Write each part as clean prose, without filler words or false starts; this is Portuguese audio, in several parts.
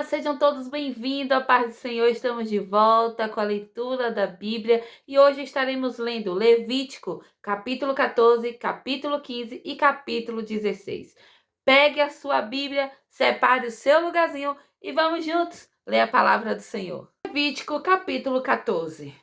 Sejam todos bem-vindos, a paz do Senhor. Estamos de volta com a leitura da Bíblia e hoje estaremos lendo Levítico, capítulo 14, capítulo 15 e capítulo 16. Pegue a sua Bíblia, separe o seu lugarzinho e vamos juntos ler a palavra do Senhor. Levítico, capítulo 14.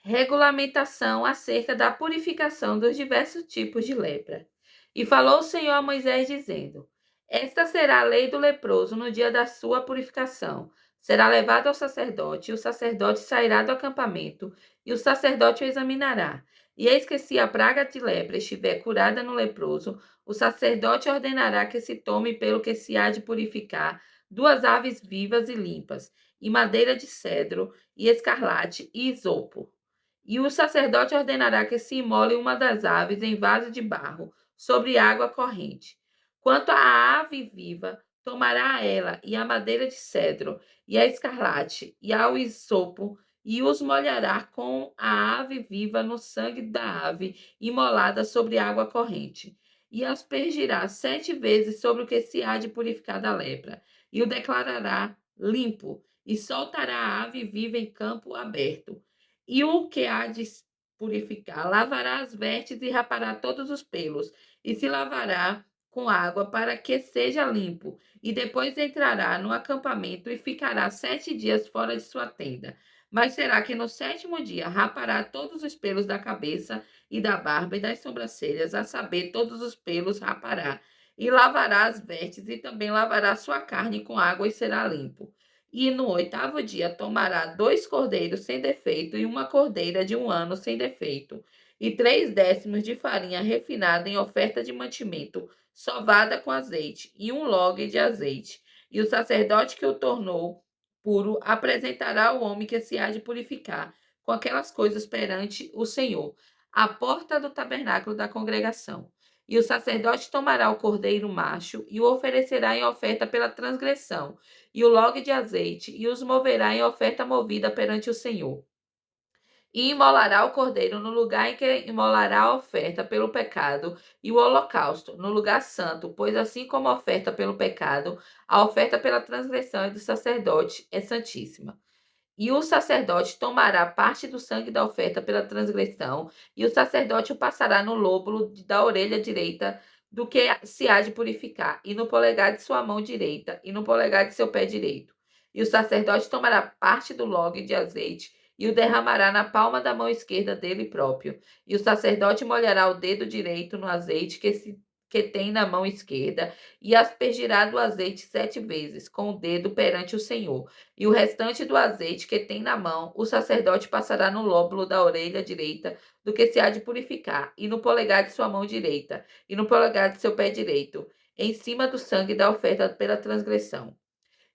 Regulamentação acerca da purificação dos diversos tipos de lepra. E falou o Senhor a Moisés, dizendo: Esta será a lei do leproso no dia da sua purificação. Será levado ao sacerdote, e o sacerdote sairá do acampamento, e o sacerdote o examinará. E eis que se a praga de lepra estiver curada no leproso, o sacerdote ordenará que se tome pelo que se há de purificar 2 aves vivas e limpas, e madeira de cedro, e escarlate, e isopo. E o sacerdote ordenará que se imole uma das aves em vaso de barro, sobre água corrente. Quanto à ave viva, tomará ela e a madeira de cedro, e a escarlate, e ao isopo, e os molhará com a ave viva no sangue da ave imolada sobre água corrente. E aspergirá 7 vezes sobre o que se há de purificar da lepra, e o declarará limpo, e soltará a ave viva em campo aberto. E o que há de purificar, lavará as vestes e rapará todos os pelos, e se lavará com água para que seja limpo, e depois entrará no acampamento e ficará 7 dias fora de sua tenda. Mas será que no 7º dia rapará todos os pelos da cabeça e da barba e das sobrancelhas, a saber, todos os pelos rapará, e lavará as vestes, e também lavará sua carne com água, e será limpo. E no 8º dia tomará 2 cordeiros sem defeito e uma cordeira de 1 ano sem defeito, e 3/10 de farinha refinada em oferta de mantimento, sovada com azeite, e 1 log de azeite. E o sacerdote que o tornou puro apresentará o homem que se há de purificar com aquelas coisas perante o Senhor, à porta do tabernáculo da congregação. E o sacerdote tomará o cordeiro macho e o oferecerá em oferta pela transgressão, e o log de azeite, e os moverá em oferta movida perante o Senhor. E imolará o cordeiro no lugar em que imolará a oferta pelo pecado e o holocausto, no lugar santo, pois assim como a oferta pelo pecado, a oferta pela transgressão é do sacerdote é santíssima. E o sacerdote tomará parte do sangue da oferta pela transgressão, e o sacerdote o passará no lóbulo da orelha direita do que se há de purificar, e no polegar de sua mão direita, e no polegar de seu pé direito. E o sacerdote tomará parte do log de azeite, e o derramará na palma da mão esquerda dele próprio. E o sacerdote molhará o dedo direito no azeite que tem na mão esquerda, e aspergirá do azeite 7 vezes, com o dedo perante o Senhor. E o restante do azeite que tem na mão, o sacerdote passará no lóbulo da orelha direita do que se há de purificar, e no polegar de sua mão direita, e no polegar de seu pé direito, em cima do sangue da oferta pela transgressão.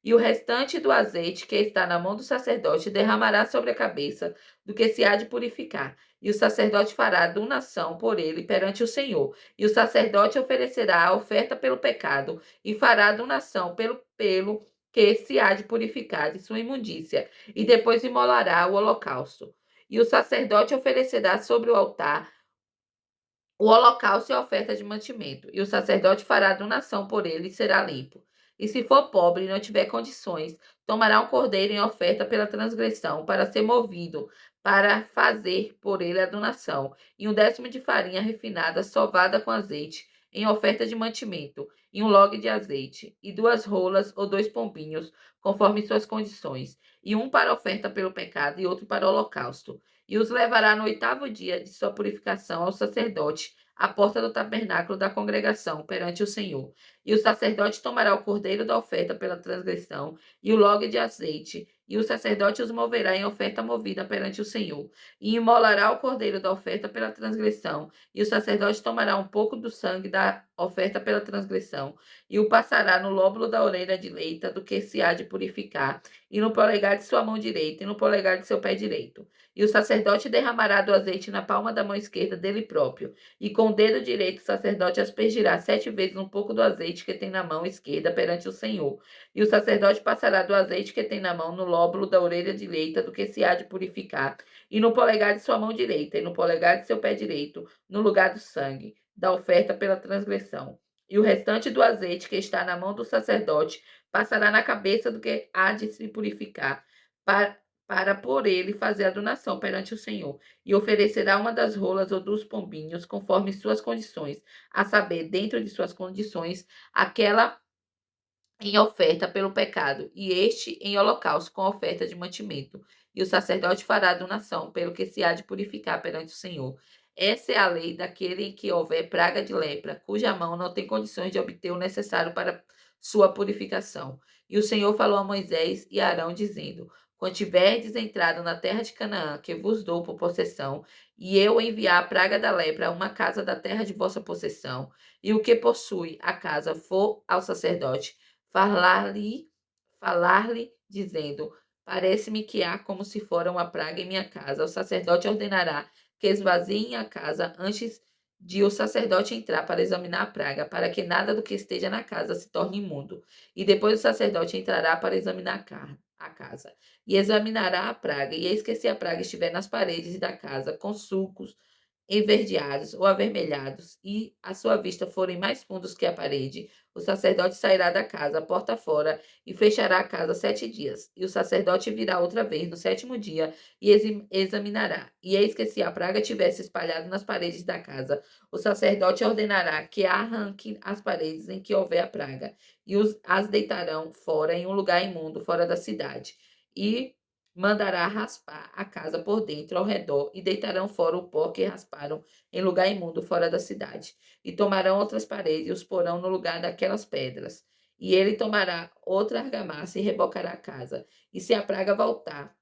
E o restante do azeite que está na mão do sacerdote derramará sobre a cabeça do que se há de purificar. E o sacerdote fará donação por ele perante o Senhor. E o sacerdote oferecerá a oferta pelo pecado e fará donação pelo que se há de purificar de sua imundícia. E depois imolará o holocausto. E o sacerdote oferecerá sobre o altar o holocausto e a oferta de mantimento, e o sacerdote fará donação por ele e será limpo. E se for pobre e não tiver condições, tomará um cordeiro em oferta pela transgressão, para ser movido, para fazer por ele a donação, e 1/10 de farinha refinada, sovada com azeite, em oferta de mantimento, e 1 log de azeite, e 2 rolas ou 2 pombinhos, conforme suas condições, e um para oferta pelo pecado e outro para o holocausto. E os levará no 8º dia de sua purificação ao sacerdote, à porta do tabernáculo da congregação, perante o Senhor. E o sacerdote tomará o cordeiro da oferta pela transgressão e o log de azeite, e o sacerdote os moverá em oferta movida perante o Senhor. E imolará o cordeiro da oferta pela transgressão, e o sacerdote tomará um pouco do sangue da oferta pela transgressão, e o passará no lóbulo da orelha direita do que se há de purificar, e no polegar de sua mão direita, e no polegar de seu pé direito. E o sacerdote derramará do azeite na palma da mão esquerda dele próprio, e com o dedo direito o sacerdote aspergirá 7 vezes um pouco do azeite que tem na mão esquerda perante o Senhor. E o sacerdote passará do azeite que tem na mão no lóbulo da orelha direita do que se há de purificar, e no polegar de sua mão direita, e no polegar de seu pé direito, no lugar do sangue, da oferta pela transgressão. E o restante do azeite que está na mão do sacerdote passará na cabeça do que há de se purificar, para por ele fazer a donação perante o Senhor. E oferecerá uma das rolas ou dos pombinhos, conforme suas condições, a saber, dentro de suas condições, aquela em oferta pelo pecado, e este em holocausto com oferta de mantimento. E o sacerdote fará a donação, pelo que se há de purificar perante o Senhor. Essa é a lei daquele em que houver praga de lepra, cuja mão não tem condições de obter o necessário para sua purificação. E o Senhor falou a Moisés e a Arão, dizendo: Quando tiverdes entrado na terra de Canaã, que vos dou por possessão, e eu enviar a praga da lepra a uma casa da terra de vossa possessão, e o que possui a casa for ao sacerdote, falar-lhe, falar-lhe, dizendo: Parece-me que há como se fora uma praga em minha casa. O sacerdote ordenará que esvaziem a casa antes de o sacerdote entrar para examinar a praga, para que nada do que esteja na casa se torne imundo. E depois o sacerdote entrará para examinar a casa, e examinará a praga, e eis que se a praga estiver nas paredes da casa, com sulcos enverdeados ou avermelhados, e a sua vista forem mais fundos que a parede, o sacerdote sairá da casa, porta fora, e fechará a casa 7 dias. E o sacerdote virá outra vez no 7º dia e examinará. E eis que se a praga tivesse espalhado nas paredes da casa, o sacerdote ordenará que arranque as paredes em que houver a praga, e as deitarão fora em um lugar imundo, fora da cidade. E mandará raspar a casa por dentro ao redor, e deitarão fora o pó que rasparam em lugar imundo fora da cidade. E tomarão outras paredes e os porão no lugar daquelas pedras. E ele tomará outra argamassa e rebocará a casa. E se a praga voltar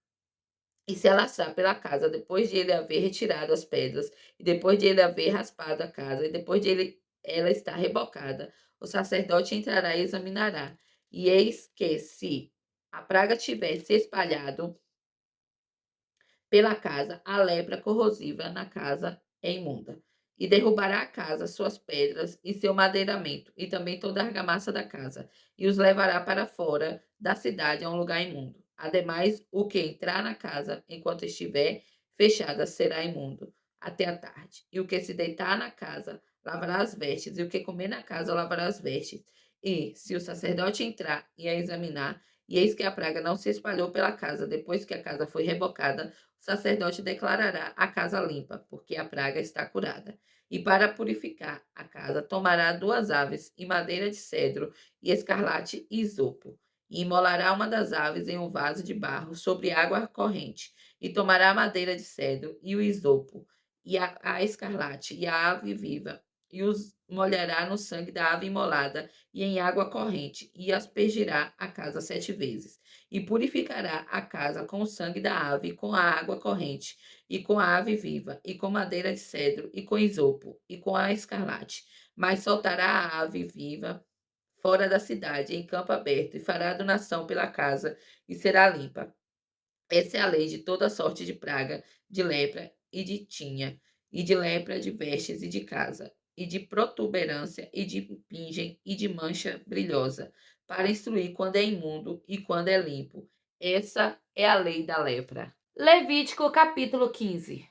e se alastrar pela casa, depois de ele haver retirado as pedras, e depois de ele haver raspado a casa, e depois de ela estar rebocada, o sacerdote entrará e examinará. E eis que, se a praga tiver se espalhado pela casa, a lepra corrosiva na casa é imunda. E derrubará a casa, suas pedras e seu madeiramento, e também toda a argamassa da casa, e os levará para fora da cidade a um lugar imundo. Ademais, o que entrar na casa enquanto estiver fechada será imundo até a tarde. E o que se deitar na casa lavará as vestes, e o que comer na casa lavará as vestes. E, se o sacerdote entrar e a examinar, e eis que a praga não se espalhou pela casa depois que a casa foi rebocada, o sacerdote declarará a casa limpa, porque a praga está curada. E para purificar a casa, tomará 2 aves e madeira de cedro e escarlate e isopo. E imolará uma das aves em um vaso de barro sobre água corrente. E tomará a madeira de cedro e o isopo, e a escarlate e a ave viva, e os molhará no sangue da ave imolada e em água corrente, e aspergirá a casa 7 vezes. E purificará a casa com o sangue da ave, com a água corrente, e com a ave viva, e com madeira de cedro, e com isopo, e com a escarlate. Mas soltará a ave viva fora da cidade, em campo aberto, e fará donação pela casa, e será limpa. Essa é a lei de toda sorte de praga, de lepra e de tinha, e de lepra de vestes e de casa, e de protuberância, e de pingem, e de mancha brilhosa, para instruir quando é imundo e quando é limpo. Essa é a lei da lepra. Levítico capítulo 15.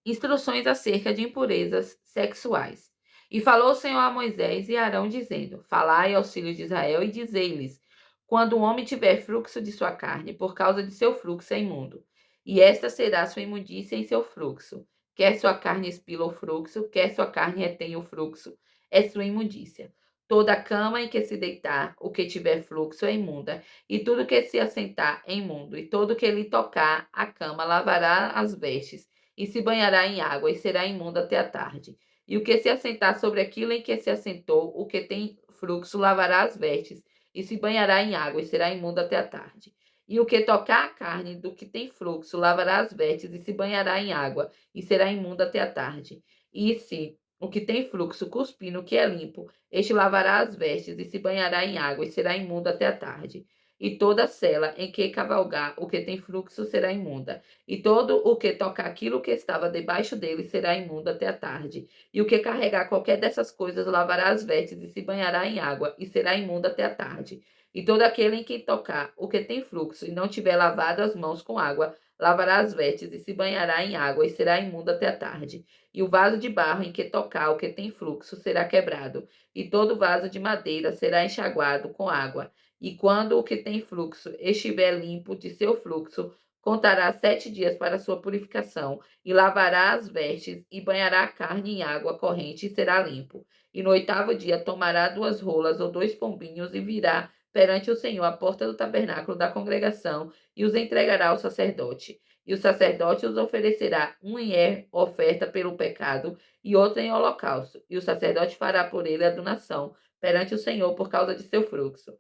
Instruções acerca de impurezas sexuais. E falou o Senhor a Moisés e a Arão, dizendo: Falai aos filhos de Israel e dizei-lhes: Quando um homem tiver fluxo de sua carne, por causa de seu fluxo é imundo, e esta será sua imundícia em seu fluxo. Quer sua carne expila o fluxo, quer sua carne retenha o fluxo, é sua imundícia. Toda cama em que se deitar, o que tiver fluxo é imunda, e tudo que se assentar é imundo, e todo que lhe tocar a cama lavará as vestes, e se banhará em água, e será imundo até a tarde. E o que se assentar sobre aquilo em que se assentou, o que tem fluxo, lavará as vestes, e se banhará em água, e será imundo até a tarde. E o que tocar a carne do que tem fluxo, lavará as vestes, e se banhará em água, e será imundo até a tarde. E se o que tem fluxo cuspir no que é limpo, este lavará as vestes, e se banhará em água, e será imundo até a tarde. E toda cela em que cavalgar o que tem fluxo será imunda, e todo o que tocar aquilo que estava debaixo dele será imundo até a tarde. E o que carregar qualquer dessas coisas lavará as vestes e se banhará em água, e será imundo até a tarde. E todo aquele em quem tocar o que tem fluxo e não tiver lavado as mãos com água, lavará as vestes e se banhará em água e será imundo até a tarde. E o vaso de barro em que tocar o que tem fluxo será quebrado, e todo vaso de madeira será enxaguado com água. E quando o que tem fluxo estiver limpo de seu fluxo, contará 7 dias para sua purificação, e lavará as vestes, e banhará a carne em água corrente, e será limpo. E no 8º dia tomará 2 rolas ou 2 pombinhos, e virá perante o Senhor à porta do tabernáculo da congregação, e os entregará ao sacerdote. E o sacerdote os oferecerá um em oferta pelo pecado, e outro em holocausto. E o sacerdote fará por ele a donação perante o Senhor por causa de seu fluxo.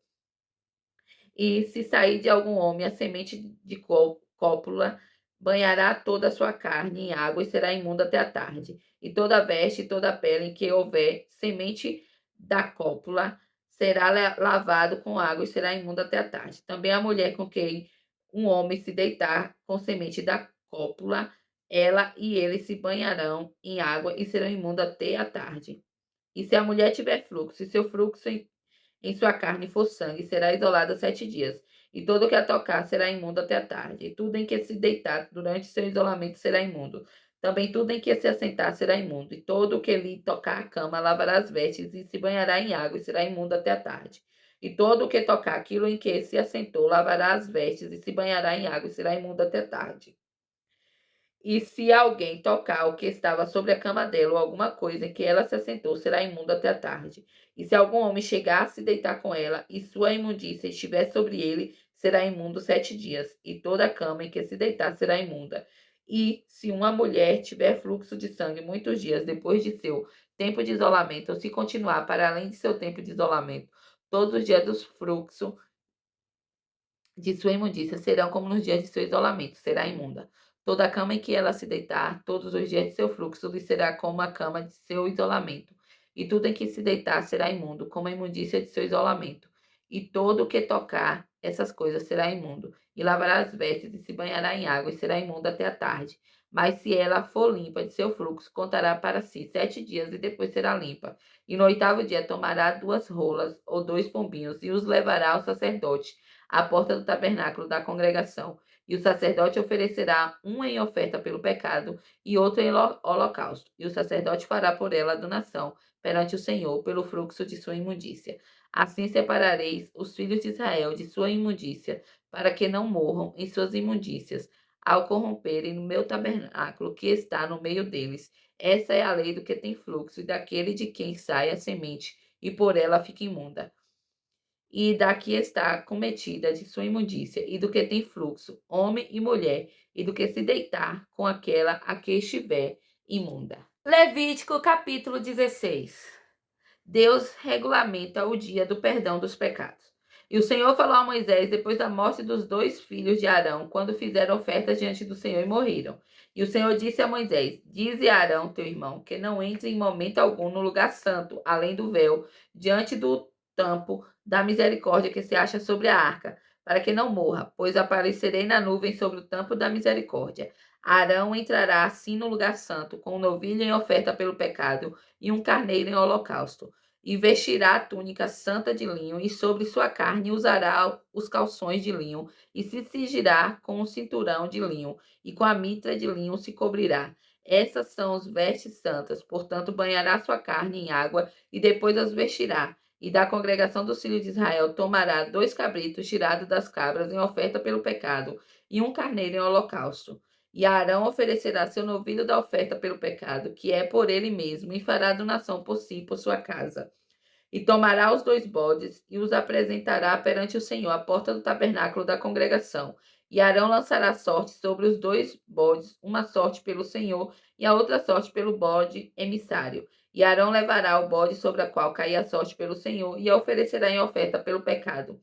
E se sair de algum homem a semente de cópula, banhará toda a sua carne em água e será imunda até a tarde. E toda a veste e toda a pele em que houver semente da cópula será lavado com água e será imunda até a tarde. Também a mulher com quem um homem se deitar com semente da cópula, ela e ele se banharão em água e serão imundos até a tarde. E se a mulher tiver fluxo, e seu fluxo em sua carne for sangue, será isolada 7 dias, e todo o que a tocar será imundo até a tarde, e tudo em que se deitar durante seu isolamento será imundo. Também tudo em que se assentar será imundo, e todo o que lhe tocar a cama lavará as vestes e se banhará em água e será imundo até a tarde. E todo o que tocar aquilo em que se assentou lavará as vestes e se banhará em água e será imundo até a tarde. E se alguém tocar o que estava sobre a cama dela ou alguma coisa em que ela se assentou, será imundo até a tarde. E se algum homem chegar a se deitar com ela e sua imundícia estiver sobre ele, será imundo 7 dias. E toda a cama em que se deitar será imunda. E se uma mulher tiver fluxo de sangue muitos dias depois de seu tempo de isolamento, ou se continuar para além de seu tempo de isolamento, todos os dias do fluxo de sua imundícia serão como nos dias de seu isolamento, será imunda. Toda a cama em que ela se deitar, todos os dias de seu fluxo, lhe será como a cama de seu isolamento. E tudo em que se deitar será imundo, como a imundícia de seu isolamento. E todo o que tocar essas coisas será imundo. E lavará as vestes e se banhará em água e será imundo até a tarde. Mas se ela for limpa de seu fluxo, contará para si 7 dias e depois será limpa. E no 8º dia tomará 2 rolas ou 2 pombinhos e os levará ao sacerdote à porta do tabernáculo da congregação. E o sacerdote oferecerá um em oferta pelo pecado e outro em holocausto. E o sacerdote fará por ela a donação perante o Senhor pelo fluxo de sua imundícia. Assim separareis os filhos de Israel de sua imundícia, para que não morram em suas imundícias, ao corromperem no meu tabernáculo que está no meio deles. Essa é a lei do que tem fluxo e daquele de quem sai a semente, e por ela fica imunda. E daqui está cometida de sua imundícia, e do que tem fluxo, homem e mulher, e do que se deitar com aquela a que estiver imunda. Levítico capítulo 16. Deus regulamenta o dia do perdão dos pecados. E o Senhor falou a Moisés depois da morte dos 2 filhos de Arão, quando fizeram ofertas diante do Senhor e morreram. E o Senhor disse a Moisés: Dize a Arão, teu irmão, que não entre em momento algum no lugar santo, além do véu, diante do tampo da misericórdia que se acha sobre a arca, para que não morra, pois aparecerei na nuvem sobre o tampo da misericórdia. Arão entrará assim no lugar santo, com um novilho em oferta pelo pecado e um carneiro em holocausto. E vestirá a túnica santa de linho, e sobre sua carne usará os calções de linho, e se cingirá com um cinturão de linho, e com a mitra de linho se cobrirá. Essas são as vestes santas, portanto banhará sua carne em água, e depois as vestirá. E da congregação dos filhos de Israel tomará 2 cabritos tirados das cabras em oferta pelo pecado, e um carneiro em holocausto. E Arão oferecerá seu novilho da oferta pelo pecado, que é por ele mesmo, e fará donação por si e por sua casa. E tomará os 2 bodes e os apresentará perante o Senhor à porta do tabernáculo da congregação. E Arão lançará sorte sobre os 2 bodes, uma sorte pelo Senhor e a outra sorte pelo bode emissário. E Arão levará o bode sobre a qual cair a sorte pelo Senhor e a oferecerá em oferta pelo pecado.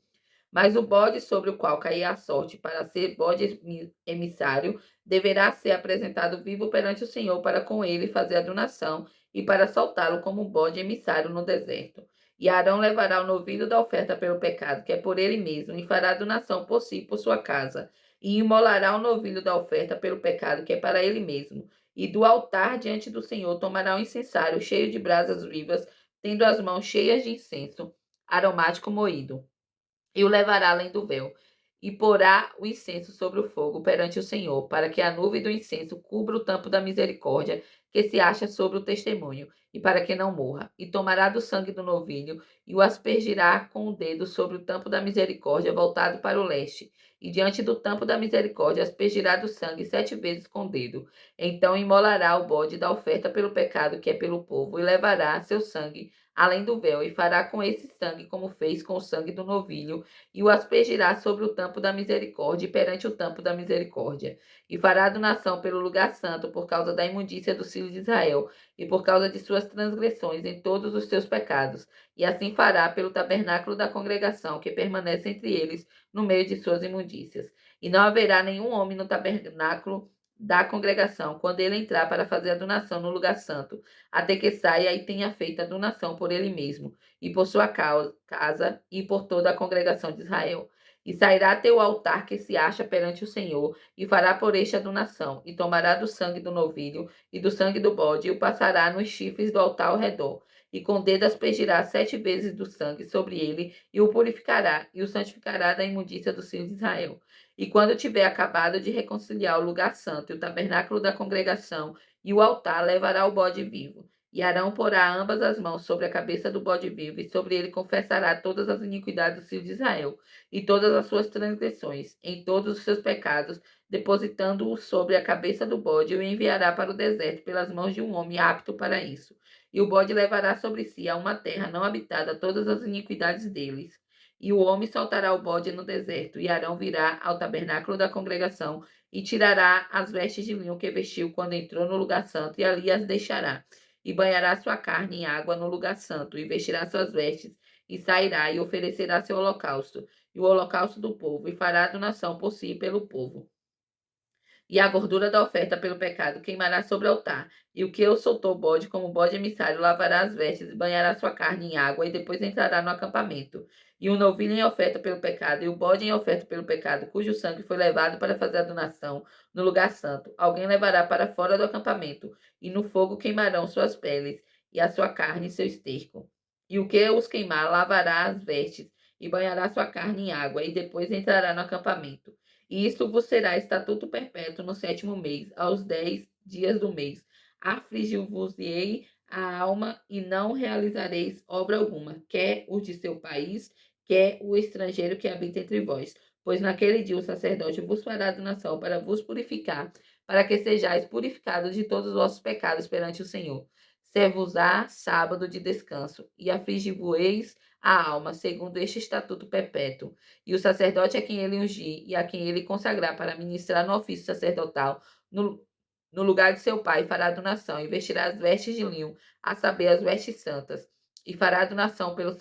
Mas o bode sobre o qual cair a sorte para ser bode emissário deverá ser apresentado vivo perante o Senhor para com ele fazer a donação e para soltá-lo como bode emissário no deserto. E Arão levará o novilho da oferta pelo pecado, que é por ele mesmo, e fará a donação por si e por sua casa. E imolará o novilho da oferta pelo pecado, que é para ele mesmo. E do altar diante do Senhor tomará um incensário cheio de brasas vivas, tendo as mãos cheias de incenso aromático moído, e o levará além do véu. e porá o incenso sobre o fogo perante o Senhor, para que a nuvem do incenso cubra o tampo da misericórdia que se acha sobre o testemunho, e para que não morra. E tomará do sangue do novilho e o aspergirá com o dedo sobre o tampo da misericórdia voltado para o leste, e diante do tampo da misericórdia aspergirá do sangue 7 vezes com o dedo. Então imolará o bode da oferta pelo pecado que é pelo povo, e levará seu sangue além do véu, e fará com esse sangue como fez com o sangue do novilho, e o aspergirá sobre o tampo da misericórdia e perante o tampo da misericórdia. E fará donação pelo lugar santo por causa da imundícia dos filhos de Israel, e por causa de suas transgressões em todos os seus pecados. E assim fará pelo tabernáculo da congregação, que permanece entre eles, no meio de suas imundícias. E não haverá nenhum homem no tabernáculo da congregação, quando ele entrar para fazer a donação no lugar santo, até que saia e tenha feito a donação por ele mesmo, e por sua casa, e por toda a congregação de Israel. E sairá até o altar que se acha perante o Senhor, e fará por este a donação, e tomará do sangue do novilho e do sangue do bode, e o passará nos chifres do altar ao redor. E com o dedo aspergirá 7 vezes do sangue sobre ele, e o purificará, e o santificará da imundícia dos filhos de Israel. E quando tiver acabado de reconciliar o lugar santo e o tabernáculo da congregação e o altar, levará o bode vivo. E Arão porá ambas as mãos sobre a cabeça do bode vivo, e sobre ele confessará todas as iniquidades dos filhos de Israel, e todas as suas transgressões, em todos os seus pecados, depositando-o sobre a cabeça do bode, e o enviará para o deserto pelas mãos de um homem apto para isso. E o bode levará sobre si a uma terra não habitada todas as iniquidades deles. E o homem soltará o bode no deserto, e Arão virá ao tabernáculo da congregação, e tirará as vestes de linho que vestiu quando entrou no lugar santo, e ali as deixará. E banhará sua carne em água no lugar santo, e vestirá suas vestes, e sairá, e oferecerá seu holocausto, e o holocausto do povo, e fará a donação por si e pelo povo. E a gordura da oferta pelo pecado queimará sobre o altar. E o que eu soltou o bode como bode emissário lavará as vestes e banhará sua carne em água, e depois entrará no acampamento. E o novilho em oferta pelo pecado, e o bode em oferta pelo pecado, cujo sangue foi levado para fazer a donação no lugar santo, alguém levará para fora do acampamento, e no fogo queimarão suas peles, e a sua carne e seu esterco. E o que os queimar lavará as vestes, e banhará sua carne em água, e depois entrará no acampamento. E isto vos será estatuto perpétuo no 7º mês, aos 10 dias do mês. Afligiu-vos-ei a alma, e não realizareis obra alguma, quer o de seu país, quer o estrangeiro que habita entre vós. Pois naquele dia o sacerdote vos fará donação para vos purificar, para que sejais purificados de todos os vossos pecados perante o Senhor. Ser-vos-á sábado de descanso, e afligi-vos-eis a alma, segundo este estatuto perpétuo. E o sacerdote a quem ele ungir e a quem ele consagrar para ministrar no ofício sacerdotal, no lugar de seu pai, fará a donação, e vestirá as vestes de linho, a saber, as vestes santas, e fará a donação pelo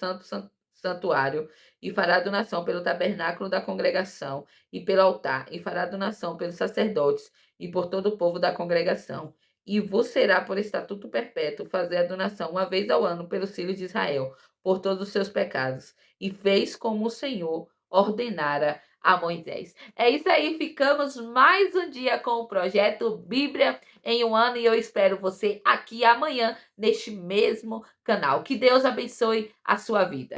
santuário, e fará a donação pelo tabernáculo da congregação, e pelo altar, e fará a donação pelos sacerdotes, e por todo o povo da congregação. E vos será por estatuto perpétuo fazer a donação uma vez ao ano pelos filhos de Israel, por todos os seus pecados. E fez como o Senhor ordenara a Moisés. É isso aí, ficamos mais um dia com o projeto Bíblia em um ano, e eu espero você aqui amanhã neste mesmo canal. Que Deus abençoe a sua vida.